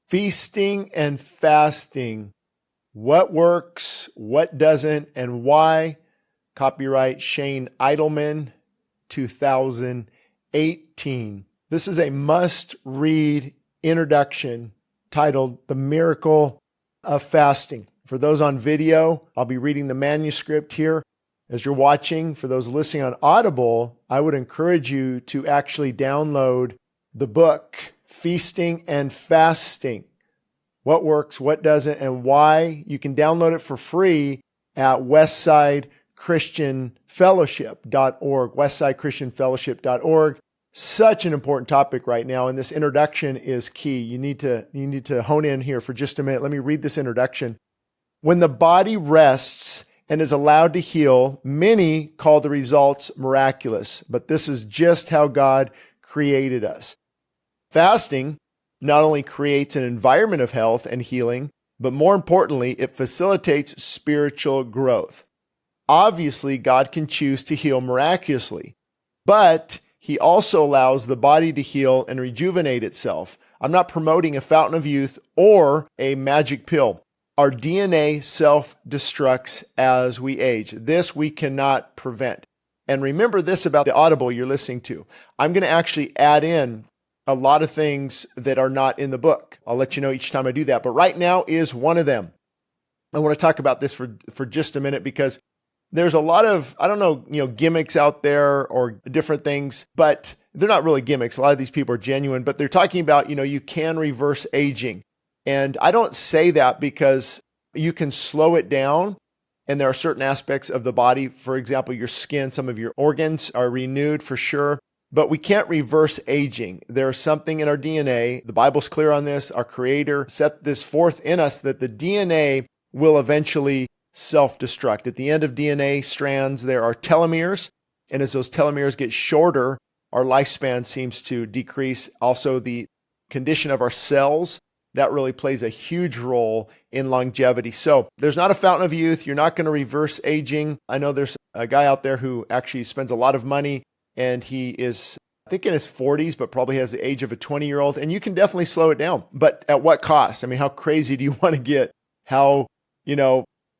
Feasting and fasting. What works, what doesn't, and why? Copyright Shane Idleman, 2018. This is a must-read introduction titled The Miracle of Fasting. For those on video, I'll be reading the manuscript here as you're watching. For those listening on Audible, I would encourage you to actually download the book, Feasting and Fasting. What works, what doesn't, and why. You can download it for free at Westside Christian Fellowship.org, westsidechristianfellowship.org. Such an important topic right now, and this introduction is key. You need to hone in here for just a minute. Let me read this introduction. When the body rests and is allowed to heal, many call the results miraculous, but this is just how God created us. Fasting not only creates an environment of health and healing, but more importantly, it facilitates spiritual growth. Obviously, God can choose to heal miraculously, but He also allows the body to heal and rejuvenate itself. I'm not promoting a fountain of youth or a magic pill. Our DNA self-destructs as we age. This we cannot prevent. And remember this about the Audible you're listening to. I'm going to actually add in a lot of things that are not in the book. I'll let you know each time I do that. But right now is one of them. I want to talk about this for just a minute because there's a lot of, gimmicks out there or different things, but they're not really gimmicks. A lot of these people are genuine, but they're talking about, you can reverse aging. And I don't say that because you can slow it down. And there are certain aspects of the body, for example, your skin, some of your organs are renewed for sure, but we can't reverse aging. There's something in our DNA. The Bible's clear on this. Our Creator set this forth in us that the DNA will eventually self-destruct. At the end of DNA strands, there are telomeres. And as those telomeres get shorter, our lifespan seems to decrease. Also, the condition of our cells, that really plays a huge role in longevity. So there's not a fountain of youth. You're not going to reverse aging. I know there's a guy out there who actually spends a lot of money and he is, I think, in his 40s, but probably has the age of a 20-year-old. And you can definitely slow it down. But at what cost? I mean, how crazy do you want to get? How,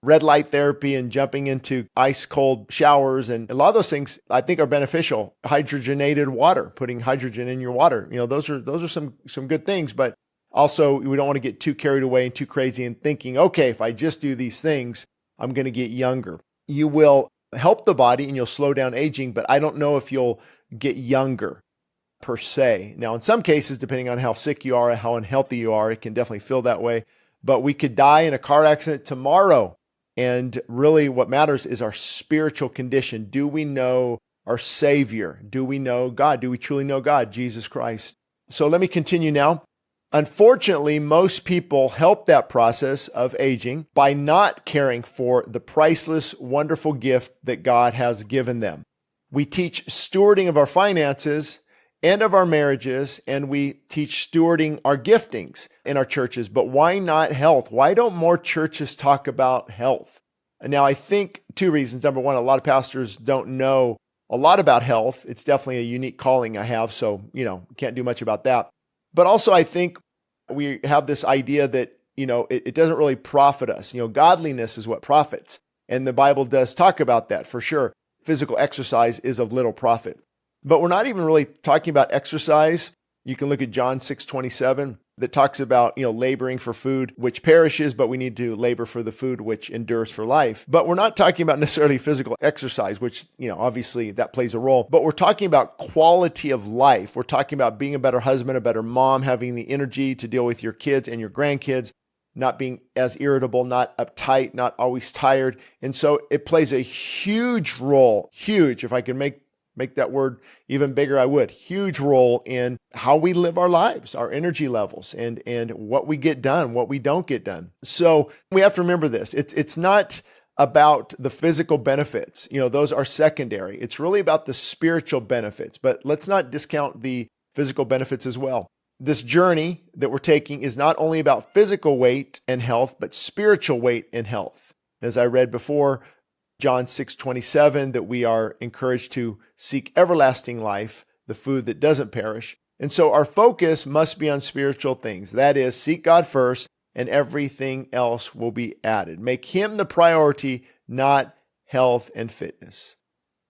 red light therapy and jumping into ice cold showers and a lot of those things I think are beneficial. Hydrogenated water, putting hydrogen in your water. Those are some good things, but also we don't want to get too carried away and too crazy and thinking, okay, if I just do these things, I'm going to get younger. You will help the body and you'll slow down aging, but I don't know if you'll get younger per se. Now, in some cases, depending on how sick you are, how unhealthy you are, it can definitely feel that way. But we could die in a car accident tomorrow. And really what matters is our spiritual condition. Do we know our Savior? Do we know God? Do we truly know God, Jesus Christ? So let me continue now. Unfortunately, most people help that process of aging by not caring for the priceless, wonderful gift that God has given them. We teach stewarding of our finances and of our marriages, and we teach stewarding our giftings in our churches. But why not health? Why don't more churches talk about health? And now I think two reasons. Number one, a lot of pastors don't know a lot about health. It's definitely a unique calling I have, so, can't do much about that. But also I think we have this idea that, it doesn't really profit us. Godliness is what profits. And the Bible does talk about that for sure. Physical exercise is of little profit. But we're not even really talking about exercise. You can look at John 6:27 that talks about, laboring for food which perishes, but we need to labor for the food which endures for life. But we're not talking about necessarily physical exercise, which, obviously that plays a role. But we're talking about quality of life. We're talking about being a better husband, a better mom, having the energy to deal with your kids and your grandkids, not being as irritable, not uptight, not always tired. And so it plays a huge role, if I can make that word even bigger, I would. Huge role in how we live our lives, our energy levels, and what we get done, what we don't get done. So we have to remember this. It's not about the physical benefits. Those are secondary. It's really about the spiritual benefits. But let's not discount the physical benefits as well. This journey that we're taking is not only about physical weight and health, but spiritual weight and health. As I read before, John 6:27, that we are encouraged to seek everlasting life, the food that doesn't perish. And so our focus must be on spiritual things. That is, seek God first, and everything else will be added. Make Him the priority, not health and fitness.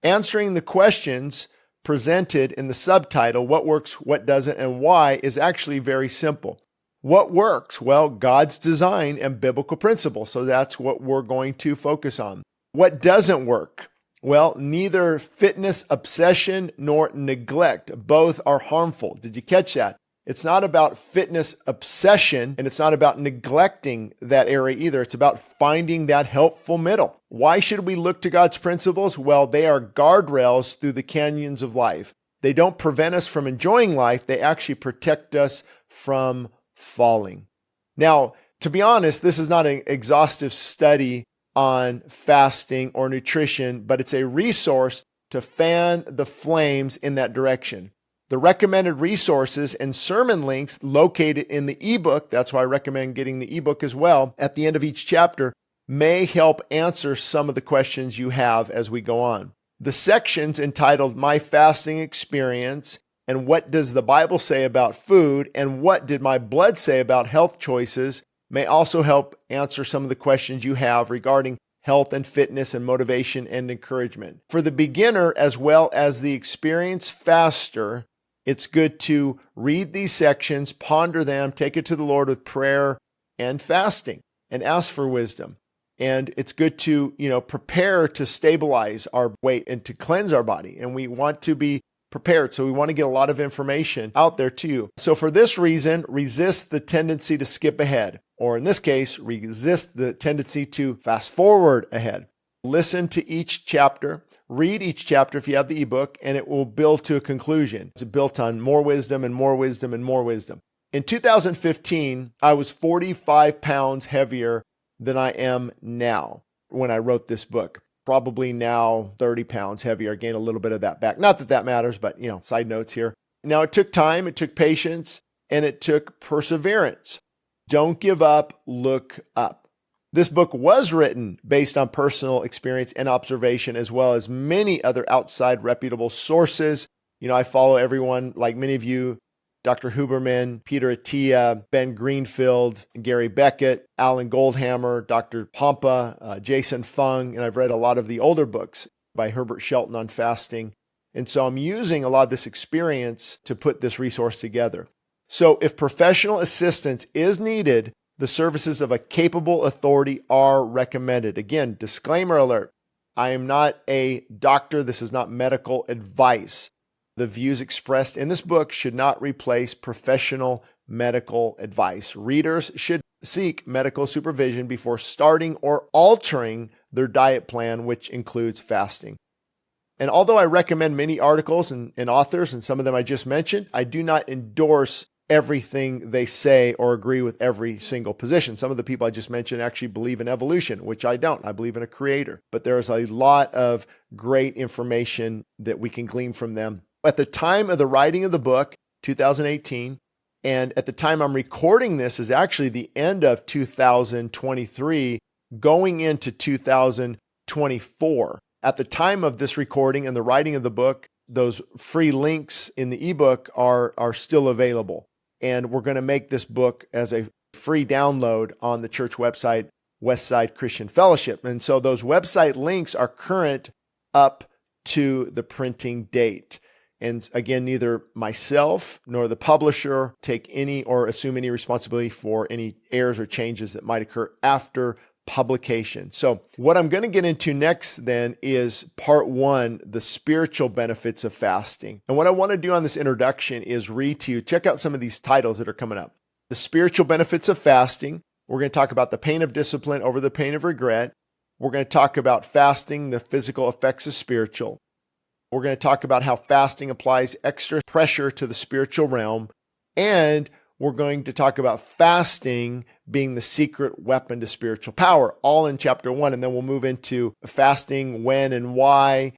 Answering the questions presented in the subtitle, what works, what doesn't, and why, is actually very simple. What works? Well, God's design and biblical principles. So that's what we're going to focus on. What doesn't work? Well, neither fitness obsession nor neglect. Both are harmful. Did you catch that? It's not about fitness obsession, and it's not about neglecting that area either. It's about finding that helpful middle. Why should we look to God's principles? Well, they are guardrails through the canyons of life. They don't prevent us from enjoying life. They actually protect us from falling. Now, to be honest, this is not an exhaustive study on fasting or nutrition, but it's a resource to fan the flames in that direction. The recommended resources and sermon links located in the ebook, that's why I recommend getting the ebook as well, at the end of each chapter, may help answer some of the questions you have as we go on. The sections entitled My Fasting Experience and What Does the Bible Say About Food and What Did My Blood Say About Health Choices may also help answer some of the questions you have regarding health and fitness and motivation and encouragement. For the beginner as well as the experienced faster, it's good to read these sections, ponder them, take it to the Lord with prayer and fasting, and ask for wisdom. And it's good to, prepare to stabilize our weight and to cleanse our body. And we want to be prepared. So we want to get a lot of information out there to you. So for this reason, resist the tendency to skip ahead, or in this case, resist the tendency to fast forward ahead. Listen to each chapter, read each chapter if you have the ebook, and it will build to a conclusion. It's built on more wisdom and more wisdom and more wisdom. In 2015, I was 45 pounds heavier than I am now when I wrote this book. Probably now 30 pounds heavier. I gained a little bit of that back. Not that that matters, but side notes here. Now it took time, it took patience, and it took perseverance. Don't give up, look up. This book was written based on personal experience and observation, as well as many other outside reputable sources. I follow everyone, like many of you, Dr. Huberman, Peter Attia, Ben Greenfield, Gary Beckett, Alan Goldhammer, Dr. Pompa, Jason Fung, and I've read a lot of the older books by Herbert Shelton on fasting. And so I'm using a lot of this experience to put this resource together. So if professional assistance is needed, the services of a capable authority are recommended. Again, disclaimer alert. I am not a doctor. This is not medical advice. The views expressed in this book should not replace professional medical advice. Readers should seek medical supervision before starting or altering their diet plan, which includes fasting. And although I recommend many articles and authors, and some of them I just mentioned, I do not endorse everything they say or agree with every single position. Some of the people I just mentioned actually believe in evolution, which I don't. I believe in a creator. But there's a lot of great information that we can glean from them. At the time of the writing of the book, 2018, and at the time I'm recording this is actually the end of 2023, going into 2024. At the time of this recording and the writing of the book, those free links in the ebook are still available. And we're going to make this book as a free download on the church website, Westside Christian Fellowship. And so those website links are current up to the printing date. And again, neither myself nor the publisher take any or assume any responsibility for any errors or changes that might occur after publication. So what I'm going to get into next then is part one, the spiritual benefits of fasting. And what I want to do on this introduction is read to you, check out some of these titles that are coming up. The spiritual benefits of fasting. We're going to talk about the pain of discipline over the pain of regret. We're going to talk about fasting, the physical effects of spiritual. We're going to talk about how fasting applies extra pressure to the spiritual realm. And we're going to talk about fasting being the secret weapon to spiritual power, all in chapter 1. And then we'll move into fasting, when and why.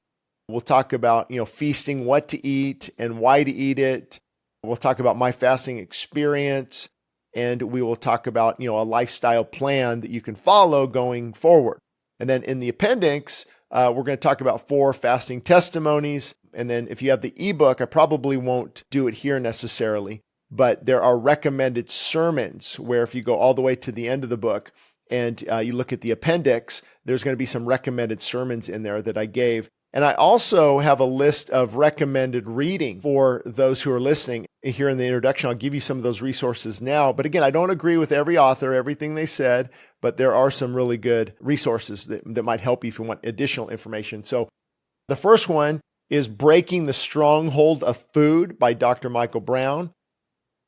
We'll talk about, feasting, what to eat and why to eat it. We'll talk about my fasting experience. And we will talk about, a lifestyle plan that you can follow going forward. And then in the appendix, We're going to talk about 4 fasting testimonies. And then if you have the ebook, I probably won't do it here necessarily, but there are recommended sermons where if you go all the way to the end of the book and you look at the appendix, there's going to be some recommended sermons in there that I gave. And I also have a list of recommended reading for those who are listening. Here in the introduction, I'll give you some of those resources now. But again, I don't agree with every author, everything they said, but there are some really good resources that might help you if you want additional information. So the first one is Breaking the Stronghold of Food by Dr. Michael Brown.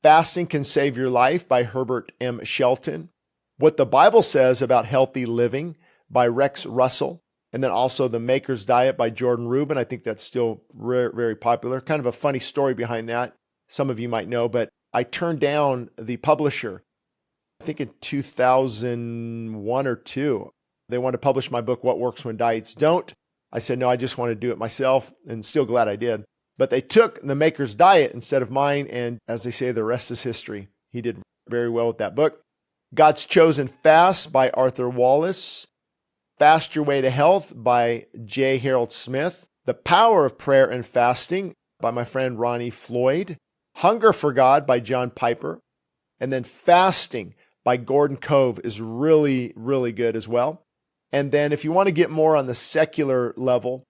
Fasting Can Save Your Life by Herbert M. Shelton. What the Bible Says About Healthy Living by Rex Russell. And then also The Maker's Diet by Jordan Rubin. I think that's still very popular. Kind of a funny story behind that. Some of you might know, but I turned down the publisher, I think in 2001 or 2. They wanted to publish my book, What Works When Diets Don't. I said, no, I just want to do it myself, and still glad I did. But they took The Maker's Diet instead of mine, and as they say, the rest is history. He did very well with that book. God's Chosen Fast by Arthur Wallace. Fast Your Way to Health by J. Harold Smith. The Power of Prayer and Fasting by my friend Ronnie Floyd. Hunger for God by John Piper. And then Fasting by Gordon Cove is really good as well. And then if you want to get more on the secular level,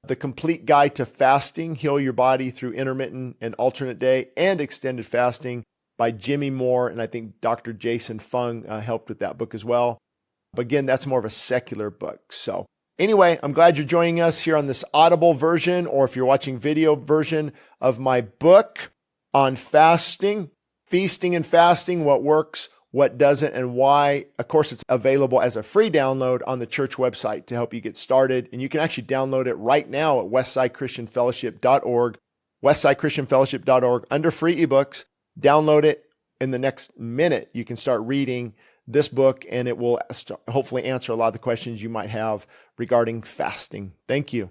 The Complete Guide to Fasting, Heal Your Body Through Intermittent and Alternate Day and Extended Fasting by Jimmy Moore. And I think Dr. Jason Fung helped with that book as well. But again, that's more of a secular book. So anyway, I'm glad you're joining us here on this Audible version, or if you're watching video version of my book on fasting, feasting and fasting, what works, what doesn't, and why. Of course, it's available as a free download on the church website to help you get started. And you can actually download it right now at westsidechristianfellowship.org, westsidechristianfellowship.org, under free ebooks. Download it. In the next minute, you can start reading this book, and it will hopefully answer a lot of the questions you might have regarding fasting. Thank you.